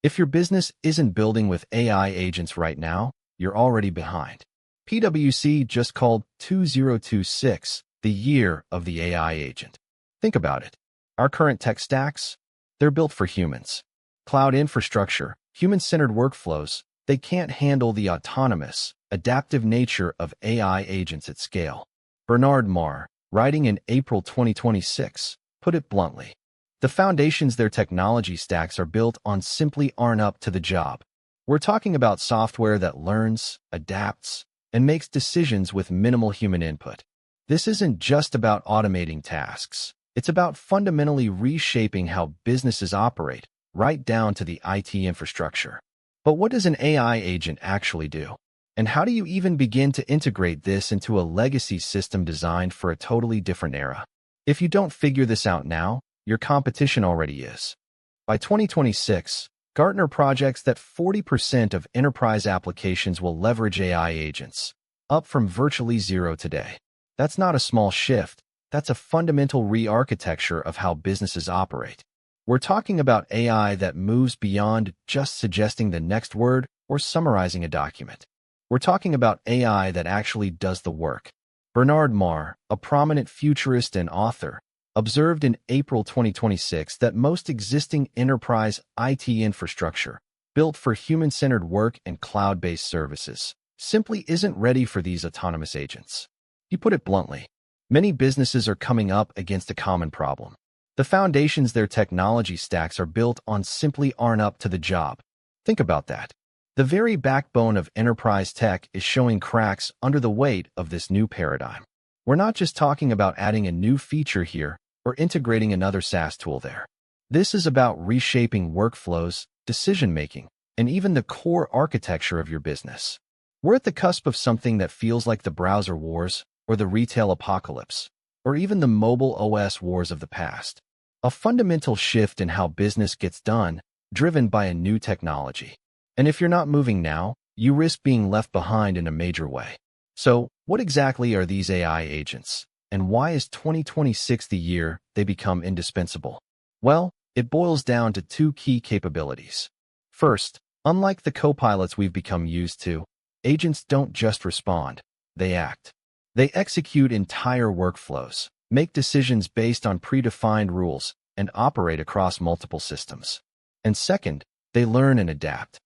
If your business isn't building with AI agents right now, you're already behind. PwC just called 2026 the year of the AI agent. Think about it. Our current tech stacks, they're built for humans. Cloud infrastructure, human-centered workflows, they can't handle the autonomous, adaptive nature of AI agents at scale. Bernard Marr, writing in April 2026, put it bluntly. The foundations their technology stacks are built on simply aren't up to the job. We're talking about software that learns, adapts, and makes decisions with minimal human input. This isn't just about automating tasks. It's about fundamentally reshaping how businesses operate, right down to the IT infrastructure. But what does an AI agent actually do? And how do you even begin to integrate this into a legacy system designed for a totally different era? If you don't figure this out now, your competition already is. By 2026, Gartner projects that 40% of enterprise applications will leverage AI agents, up from virtually zero today. That's not a small shift. That's a fundamental re-architecture of how businesses operate. We're talking about AI that moves beyond just suggesting the next word or summarizing a document. We're talking about AI that actually does the work. Bernard Marr, a prominent futurist and author, observed in April 2026 that most existing enterprise IT infrastructure, built for human-centered work and cloud-based services, simply isn't ready for these autonomous agents. He put it bluntly. Many businesses are coming up against a common problem. The foundations their technology stacks are built on simply aren't up to the job. Think about that. The very backbone of enterprise tech is showing cracks under the weight of this new paradigm. We're not just talking about adding a new feature here or integrating another SaaS tool there. This is about reshaping workflows, decision-making, and even the core architecture of your business. We're at the cusp of something that feels like the browser wars, or the retail apocalypse, or even the mobile OS wars of the past. A fundamental shift in how business gets done, driven by a new technology. And if you're not moving now, you risk being left behind in a major way. So, what exactly are these AI agents? And why is 2026 the year they become indispensable? Well, it boils down to two key capabilities. First, unlike the co-pilots we've become used to, agents don't just respond, they act. They execute entire workflows, make decisions based on predefined rules, and operate across multiple systems. And second, they learn and adapt.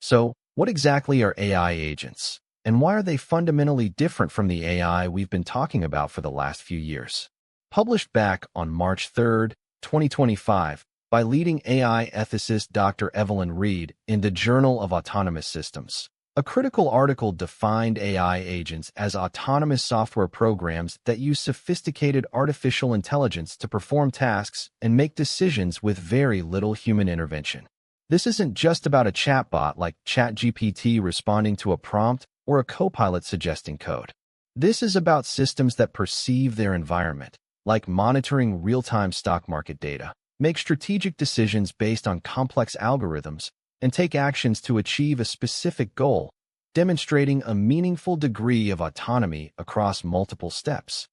So, what exactly are AI agents? And why are they fundamentally different from the AI we've been talking about for the last few years? Published back on March 3, 2025, by leading AI ethicist Dr. Evelyn Reed in the Journal of Autonomous Systems. A critical article defined AI agents as autonomous software programs that use sophisticated artificial intelligence to perform tasks and make decisions with very little human intervention. This isn't just about a chatbot like ChatGPT responding to a prompt or a copilot suggesting code. This is about systems that perceive their environment, like monitoring real-time stock market data, make strategic decisions based on complex algorithms, and take actions to achieve a specific goal, demonstrating a meaningful degree of autonomy across multiple steps.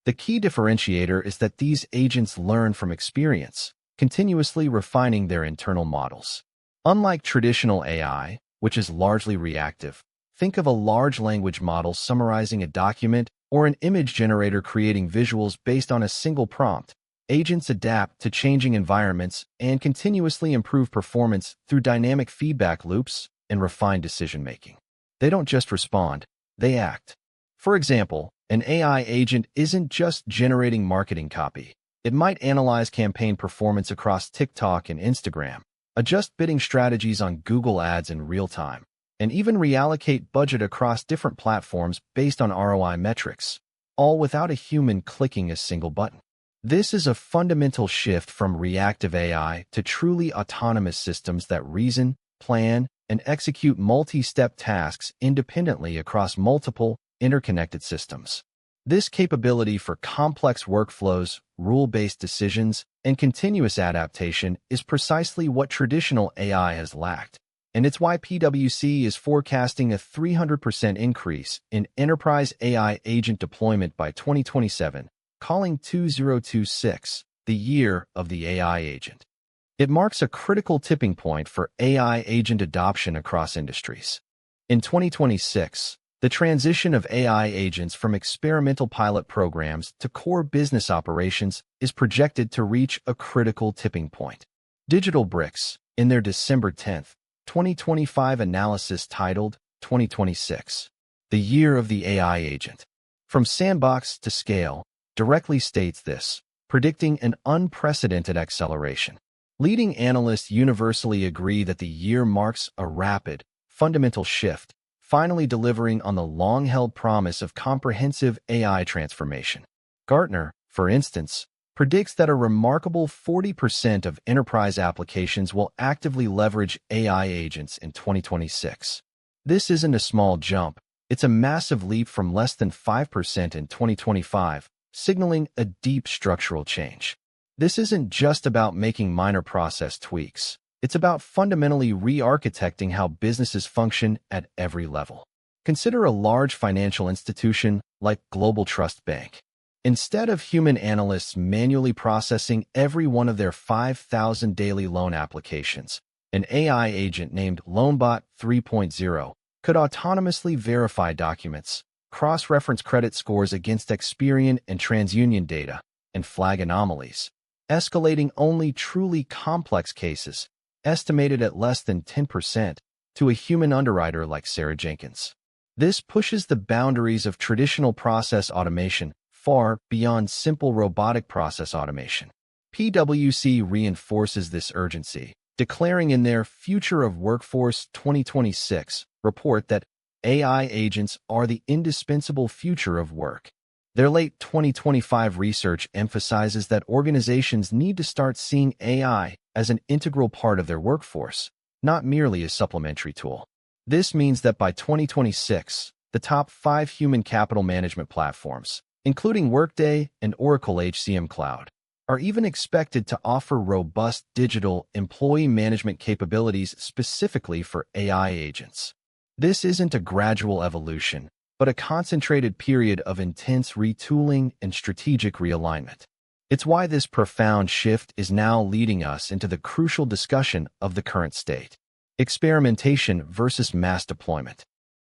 The key differentiator is that these agents learn from experience, continuously refining their internal models. Unlike traditional AI, which is largely reactive, think of a large language model summarizing a document or an image generator creating visuals based on a single prompt. Agents adapt to changing environments and continuously improve performance through dynamic feedback loops and refined decision-making. They don't just respond, they act. For example, an AI agent isn't just generating marketing copy. It might analyze campaign performance across TikTok and Instagram, adjust bidding strategies on Google Ads in real time, and even reallocate budget across different platforms based on ROI metrics, all without a human clicking a single button. This is a fundamental shift from reactive AI to truly autonomous systems that reason, plan, and execute multi-step tasks independently across multiple, interconnected systems. This capability for complex workflows, rule-based decisions, and continuous adaptation is precisely what traditional AI has lacked. And it's why PwC is forecasting a 300% increase in enterprise AI agent deployment by 2027, calling 2026 the year of the AI agent. It marks a critical tipping point for AI agent adoption across industries. In 2026, the transition of AI agents from experimental pilot programs to core business operations is projected to reach a critical tipping point. Digital Bricks, in their December 10, 2025 analysis titled 2026, The Year of the AI Agent, From Sandbox to Scale, directly states this, predicting an unprecedented acceleration. Leading analysts universally agree that the year marks a rapid, fundamental shift, finally delivering on the long-held promise of comprehensive AI transformation. Gartner, for instance, predicts that a remarkable 40% of enterprise applications will actively leverage AI agents in 2026. This isn't a small jump, it's a massive leap from less than 5% in 2025, signaling a deep structural change. This isn't just about making minor process tweaks. It's about fundamentally re-architecting how businesses function at every level. Consider a large financial institution like Global Trust Bank. Instead of human analysts manually processing every one of their 5,000 daily loan applications, an AI agent named LoanBot 3.0 could autonomously verify documents, cross-reference credit scores against Experian and TransUnion data, and flag anomalies, escalating only truly complex cases, estimated at less than 10%, to a human underwriter like Sarah Jenkins. This pushes the boundaries of traditional process automation far beyond simple robotic process automation. PwC reinforces this urgency, declaring in their Future of Workforce 2026 report that AI agents are the indispensable future of work. Their late 2025 research emphasizes that organizations need to start seeing AI as an integral part of their workforce, not merely a supplementary tool. This means that by 2026, the top 5 human capital management platforms, including Workday and Oracle HCM Cloud, are even expected to offer robust digital employee management capabilities specifically for AI agents. This isn't a gradual evolution, but a concentrated period of intense retooling and strategic realignment. It's why this profound shift is now leading us into the crucial discussion of the current state: experimentation versus mass deployment.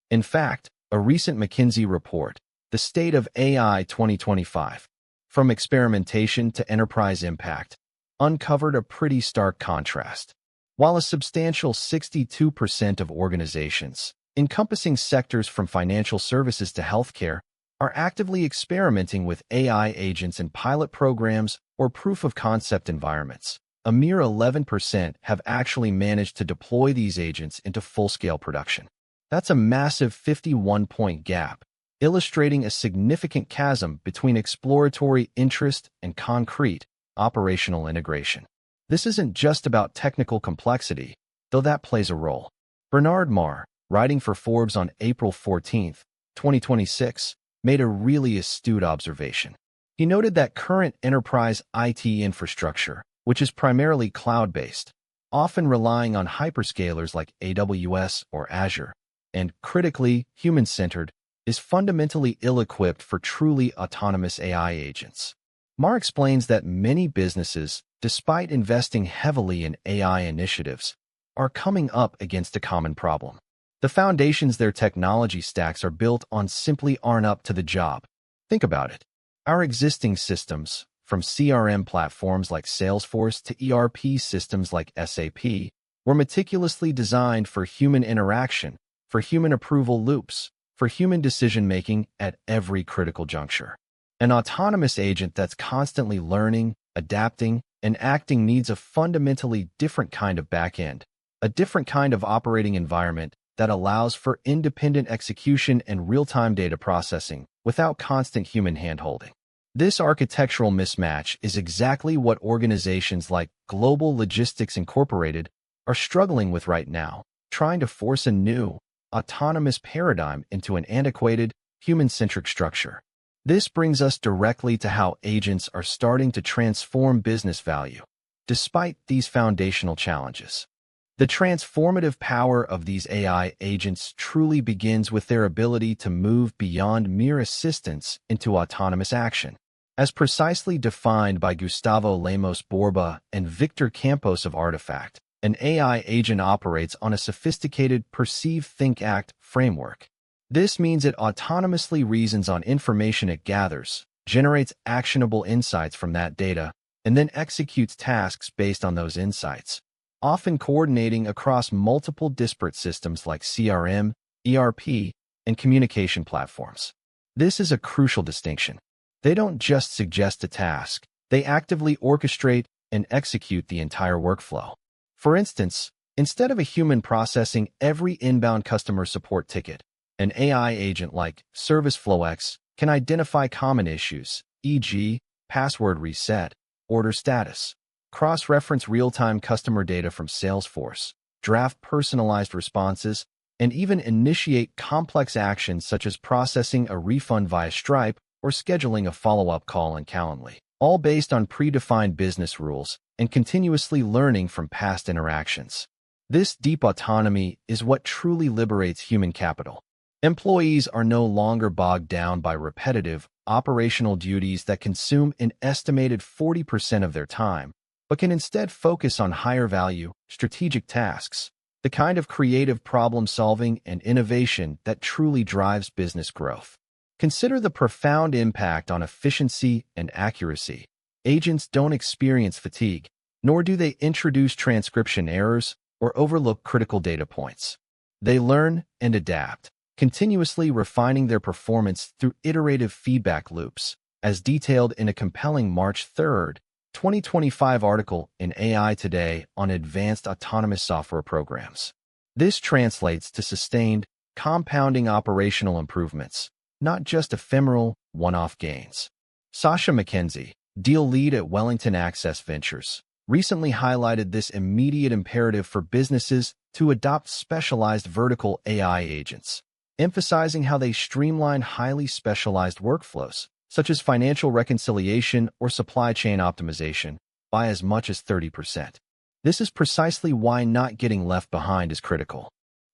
In fact, a recent McKinsey report, The State of AI 2025, From Experimentation to Enterprise Impact, uncovered a pretty stark contrast. While a substantial 62% of organizations, encompassing sectors from financial services to healthcare, are actively experimenting with AI agents in pilot programs or proof-of-concept environments, a mere 11% have actually managed to deploy these agents into full-scale production. That's a massive 51-point gap, illustrating a significant chasm between exploratory interest and concrete, operational integration. This isn't just about technical complexity, though that plays a role. Bernard Marr, writing for Forbes on April 14, 2026, made a really astute observation. He noted that current enterprise IT infrastructure, which is primarily cloud-based, often relying on hyperscalers like AWS or Azure, and critically human-centered, is fundamentally ill-equipped for truly autonomous AI agents. Marr explains that many businesses, despite investing heavily in AI initiatives, are coming up against a common problem. The foundations their technology stacks are built on simply aren't up to the job. Think about it. Our existing systems, from CRM platforms like Salesforce to ERP systems like SAP, were meticulously designed for human interaction, for human approval loops, for human decision-making at every critical juncture. An autonomous agent that's constantly learning, adapting, and acting needs a fundamentally different kind of backend, a different kind of operating environment that allows for independent execution and real-time data processing without constant human hand-holding. This architectural mismatch is exactly what organizations like Global Logistics Incorporated are struggling with right now, trying to force a new, autonomous paradigm into an antiquated, human-centric structure. This brings us directly to how agents are starting to transform business value, despite these foundational challenges. The transformative power of these AI agents truly begins with their ability to move beyond mere assistance into autonomous action. As precisely defined by Gustavo Lemos Borba and Victor Campos of Artifact, an AI agent operates on a sophisticated perceive, think, act framework. This means it autonomously reasons on information it gathers, generates actionable insights from that data, and then executes tasks based on those insights, often coordinating across multiple disparate systems like CRM, ERP, and communication platforms. This is a crucial distinction. They don't just suggest a task, they actively orchestrate and execute the entire workflow. For instance, instead of a human processing every inbound customer support ticket, an AI agent like ServiceflowX can identify common issues, e.g., password reset, order status, cross-reference real-time customer data from Salesforce, draft personalized responses, and even initiate complex actions such as processing a refund via Stripe or scheduling a follow-up call in Calendly, all based on predefined business rules and continuously learning from past interactions. This deep autonomy is what truly liberates human capital. Employees are no longer bogged down by repetitive, operational duties that consume an estimated 40% of their time, but can instead focus on higher-value, strategic tasks, the kind of creative problem-solving and innovation that truly drives business growth. Consider the profound impact on efficiency and accuracy. Agents don't experience fatigue, nor do they introduce transcription errors or overlook critical data points. They learn and adapt, continuously refining their performance through iterative feedback loops, as detailed in a compelling March 3, 2025 article in AI Today on advanced autonomous software programs. This translates to sustained, compounding operational improvements, not just ephemeral, one-off gains. Sasha McKenzie, deal lead at Wellington Access Ventures, recently highlighted this immediate imperative for businesses to adopt specialized vertical AI agents, emphasizing how they streamline highly specialized workflows, such as financial reconciliation or supply chain optimization, by as much as 30%. This is precisely why not getting left behind is critical.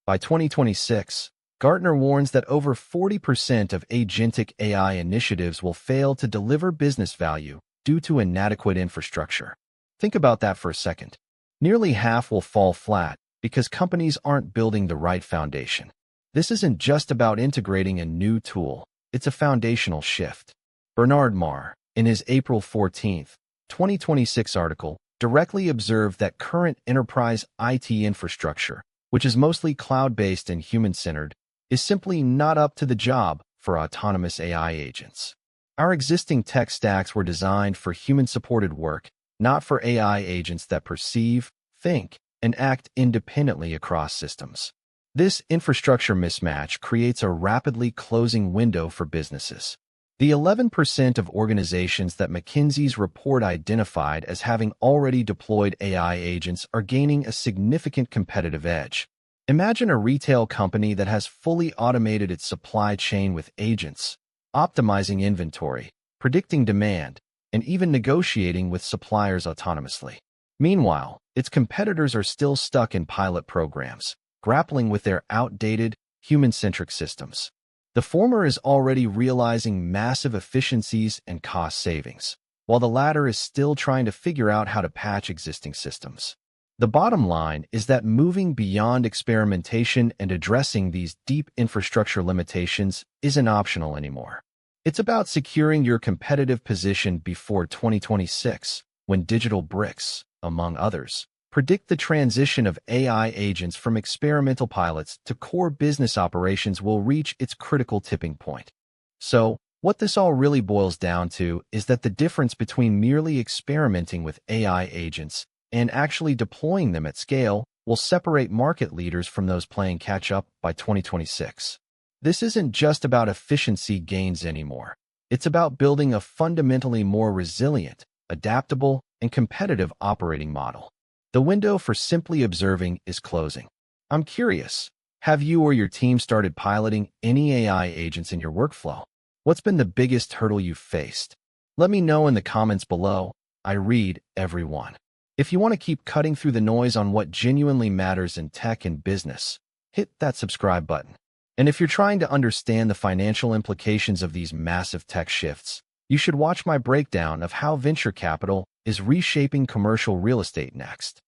By 2026, Gartner warns that over 40% of agentic AI initiatives will fail to deliver business value due to inadequate infrastructure. Think about that for a second. Nearly half will fall flat because companies aren't building the right foundation. This isn't just about integrating a new tool, it's a foundational shift. Bernard Marr, in his April 14, 2026 article, directly observed that current enterprise IT infrastructure, which is mostly cloud-based and human-centered, is simply not up to the job for autonomous AI agents. Our existing tech stacks were designed for human-supported work, not for AI agents that perceive, think, and act independently across systems. This infrastructure mismatch creates a rapidly closing window for businesses. The 11% of organizations that McKinsey's report identified as having already deployed AI agents are gaining a significant competitive edge. Imagine a retail company that has fully automated its supply chain with agents, optimizing inventory, predicting demand, and even negotiating with suppliers autonomously. Meanwhile, its competitors are still stuck in pilot programs, grappling with their outdated, human-centric systems. The former is already realizing massive efficiencies and cost savings, while the latter is still trying to figure out how to patch existing systems. The bottom line is that moving beyond experimentation and addressing these deep infrastructure limitations isn't optional anymore. It's about securing your competitive position before 2026, when digital bricks, among others, predict the transition of AI agents from experimental pilots to core business operations will reach its critical tipping point. So, what this all really boils down to is that the difference between merely experimenting with AI agents and actually deploying them at scale will separate market leaders from those playing catch-up by 2026. This isn't just about efficiency gains anymore. It's about building a fundamentally more resilient, adaptable, and competitive operating model. The window for simply observing is closing. I'm curious, have you or your team started piloting any AI agents in your workflow? What's been the biggest hurdle you've faced? Let me know in the comments below. I read every one. If you want to keep cutting through the noise on what genuinely matters in tech and business, hit that subscribe button. And if you're trying to understand the financial implications of these massive tech shifts, You should watch my breakdown of how venture capital is reshaping commercial real estate next.